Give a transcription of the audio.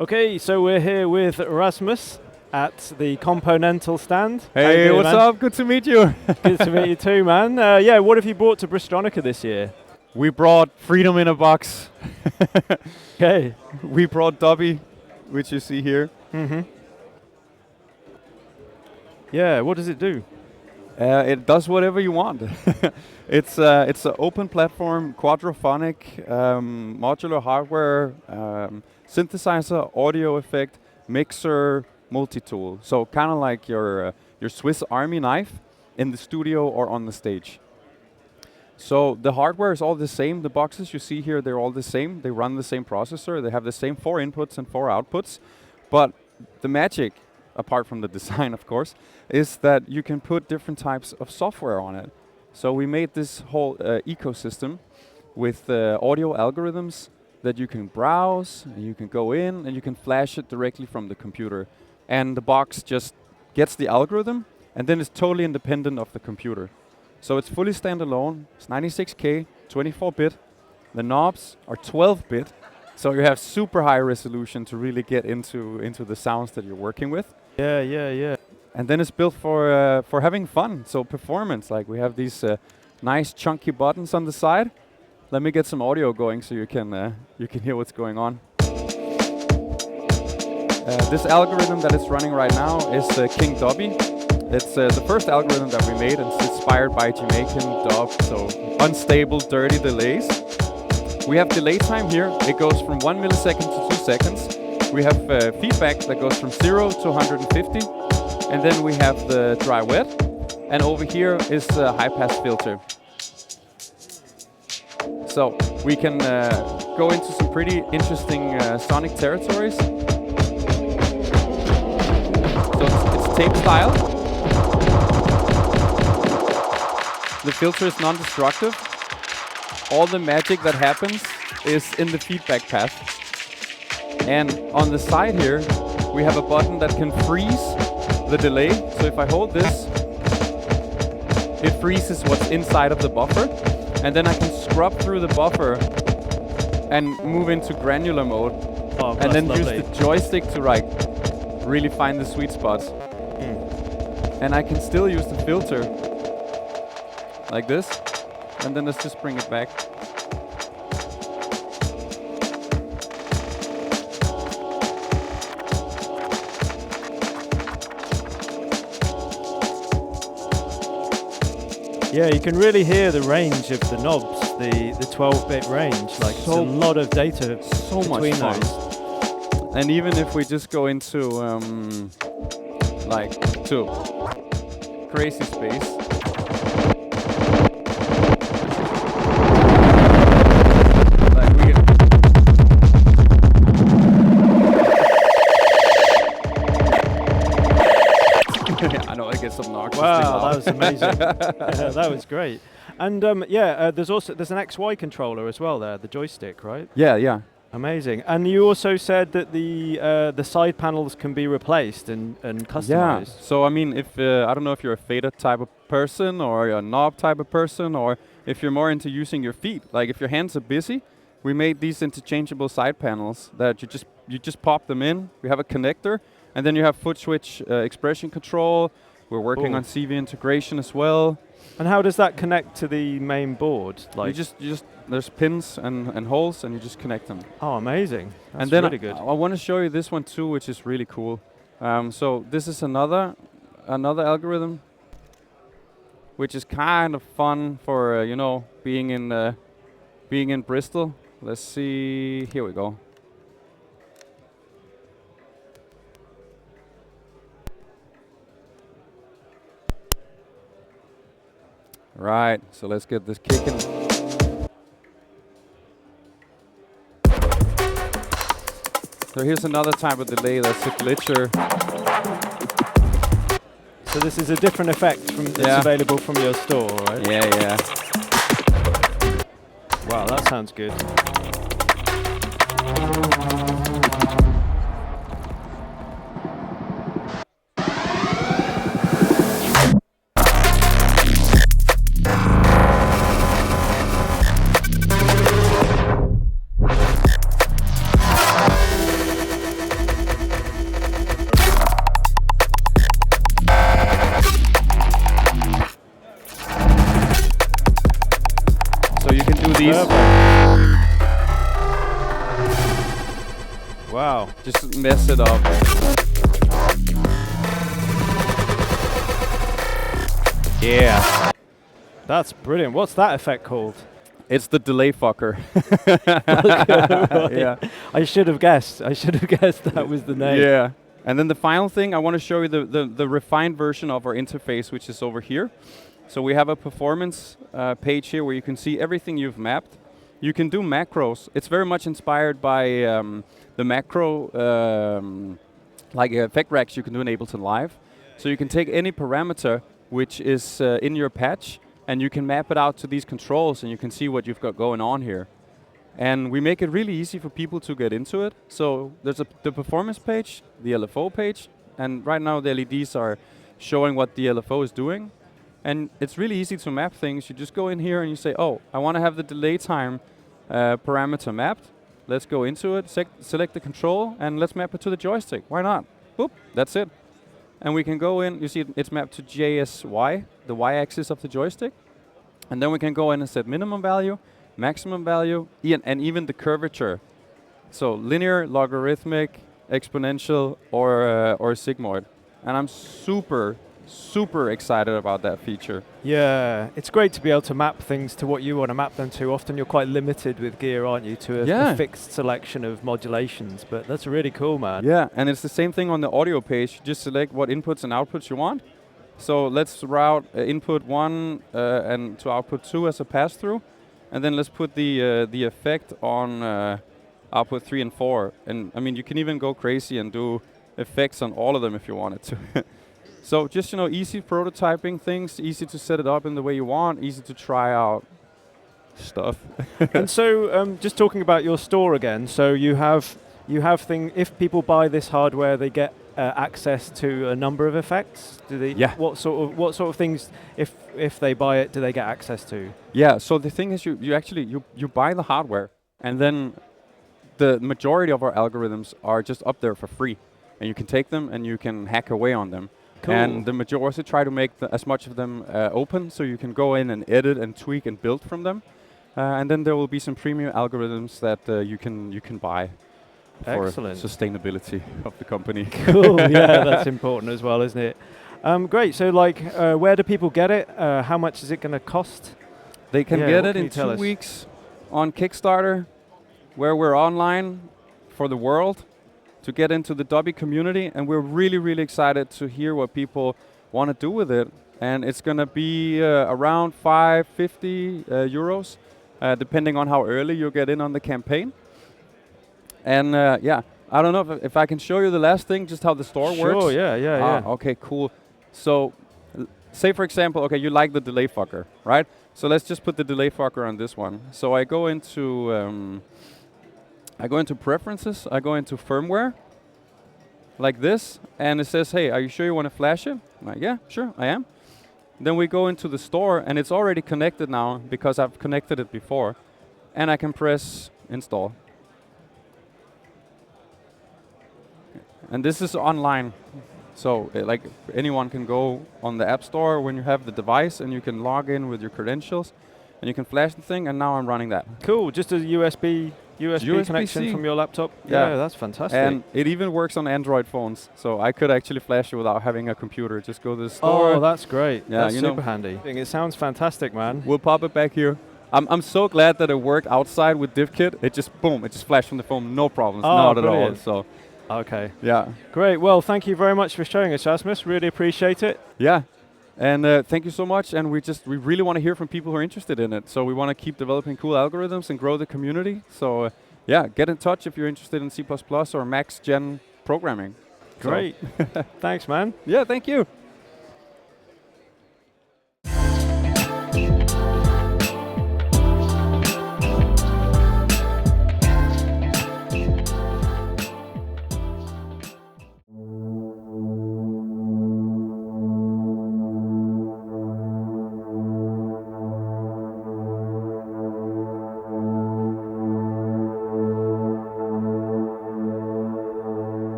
Okay, so we're here with Erasmus at the Componental stand. Hey, what's up? Good to meet you. Good to meet you too, man. What have you brought to Bristronica this year? We brought freedom in a box. Okay. We brought Dubby, which you see here. Mm-hmm. Yeah, what does it do? It does whatever you want. It's an open platform, quadrophonic, modular hardware, synthesizer, audio effect, mixer, multi-tool. So kind of like your Swiss Army knife in the studio or on the stage. So the hardware is all the same. The boxes you see here, they're all the same. They run the same processor. They have the same 4 inputs and 4 outputs. But the magic, apart from the design, of course, is that you can put different types of software on it. So we made this whole ecosystem with audio algorithms that you can browse, and you can go in, and you can flash it directly from the computer. And the box just gets the algorithm, and then it's totally independent of the computer. So it's fully standalone. It's 96K, 24-bit. The knobs are 12-bit, so you have super high resolution to really get into the sounds that you're working with. Yeah. And then it's built for having fun, so performance. Like we have these nice chunky buttons on the side. Let me get some audio going so you can hear what's going on. This algorithm that is running right now is King Dubby. It's the first algorithm that we made, and it's inspired by Jamaican dub, so unstable, dirty delays. We have delay time here. It goes from 1 millisecond to 2 seconds. We have feedback that goes from 0 to 150. And then we have the dry wet. And over here is the high pass filter. So we can go into some pretty interesting sonic territories. So it's tape style. The filter is non-destructive. All the magic that happens is in the feedback path. And on the side here, we have a button that can freeze the delay. So if I hold this, it freezes what's inside of the buffer. And then I can scrub through the buffer and move into granular mode. Oh, and then lovely. use the joystick to really find the sweet spots. And I can still use the filter like this. And then let's just bring it back. Yeah, you can really hear the range of the knobs, the 12-bit range. Like, So it's a lot of data so much between fun. those. And even if we just go into to crazy space. Like we get I know it gets obnoxious. Wow, that was amazing. Yeah, that was great. And there's an XY controller as well there, the joystick, right? Yeah. Amazing. And you also said that the side panels can be replaced and customized. Yeah. So I mean, if I don't know if you're a fader type of person or a knob type of person, or if you're more into using your feet. Like if your hands are busy, we made these interchangeable side panels that you just pop them in. We have a connector, and then you have foot switch expression control. We're working on CV integration as well. And how does that connect to the main board? Like You just there's pins and holes, and you just connect them. Oh, amazing! That's and then really good. I want to show you this one too, which is really cool. So this is another algorithm, which is kind of fun for being in Bristol. Let's see. Here we go. Right. So let's get this kicking. So here's another type of delay. That's a glitcher. So this is a different effect that's available from your store, right? Yeah. Wow, that sounds good. So you can do these. Wow. Just mess it up. Yeah. That's brilliant. What's that effect called? It's the delay fucker. Right. Yeah. I should have guessed. That was the name. Yeah. And then the final thing, I want to show you the refined version of our interface, which is over here. So we have a performance page here where you can see everything you've mapped. You can do macros. It's very much inspired by the macro like effect racks you can do in Ableton Live. So you can take any parameter which is in your patch, and you can map it out to these controls, and you can see what you've got going on here. And we make it really easy for people to get into it. So there's the performance page, the LFO page, and right now the LEDs are showing what the LFO is doing. And it's really easy to map things. You just go in here and you say, oh, I want to have the delay time parameter mapped. Let's go into it, select the control, and let's map it to the joystick. Why not? Boop, that's it. And we can go in, you see it's mapped to JSY, the y-axis of the joystick. And then we can go in and set minimum value, maximum value, and even the curvature. So linear, logarithmic, exponential, or sigmoid. And I'm super excited about that feature. Yeah, it's great to be able to map things to what you want to map them to. Often you're quite limited with gear, aren't you, to a fixed selection of modulations, but that's really cool, man. Yeah, and it's the same thing on the audio page. You just select what inputs and outputs you want. So let's route input 1 and to output 2 as a pass-through, and then let's put the effect on output 3 and 4. And I mean, you can even go crazy and do effects on all of them if you wanted to. So just, easy prototyping things, easy to set it up in the way you want, easy to try out stuff. And so just talking about your store again, so you have if people buy this hardware, they get access to a number of effects. Do they? Yeah. What sort of things, if they buy it, do they get access to? Yeah, so the thing is you actually buy the hardware, and then the majority of our algorithms are just up there for free. And you can take them and you can hack away on them. Cool. And the majority try to make as much of them open, so you can go in and edit and tweak and build from them. And then there will be some premium algorithms that you can buy for sustainability of the company. Cool. Yeah, that's important as well, isn't it? Great. So, where do people get it? How much is it going to cost? They can get it in 2 weeks on Kickstarter, where we're online for the world, to get into the Dubby community, and we're really excited to hear what people want to do with it. And it's going to be around 550 euros, depending on how early you get in on the campaign. And yeah, I don't know if I can show you the last thing, just how the store works. Sure, yeah. Okay, cool. So, say for example, okay, you like the delay fucker, right? So let's just put the delay fucker on this one. So I go into preferences, I go into firmware, like this, and it says, hey, are you sure you want to flash it? I'm like, yeah, sure, I am. Then we go into the store, and it's already connected now because I've connected it before, and I can press install. And this is online, so like anyone can go on the App Store when you have the device, and you can log in with your credentials, and you can flash the thing, and now I'm running that. Cool, just a USB connection from your laptop. Yeah, that's fantastic. And it even works on Android phones, so I could actually flash it without having a computer. Just go to the store. Oh, that's great. Yeah, that's super handy. It sounds fantastic, man. We'll pop it back here. I'm so glad that it worked outside with DivKit. It just flashed from the phone, no problems, not brilliant. at all. So, okay. Yeah. Great. Well, thank you very much for showing us, Erasmus. Really appreciate it. Yeah. And thank you so much. And we really want to hear from people who are interested in it. So we want to keep developing cool algorithms and grow the community. So yeah, get in touch if you're interested in C++ or Max Gen programming. Great. Thanks, man. Yeah, thank you.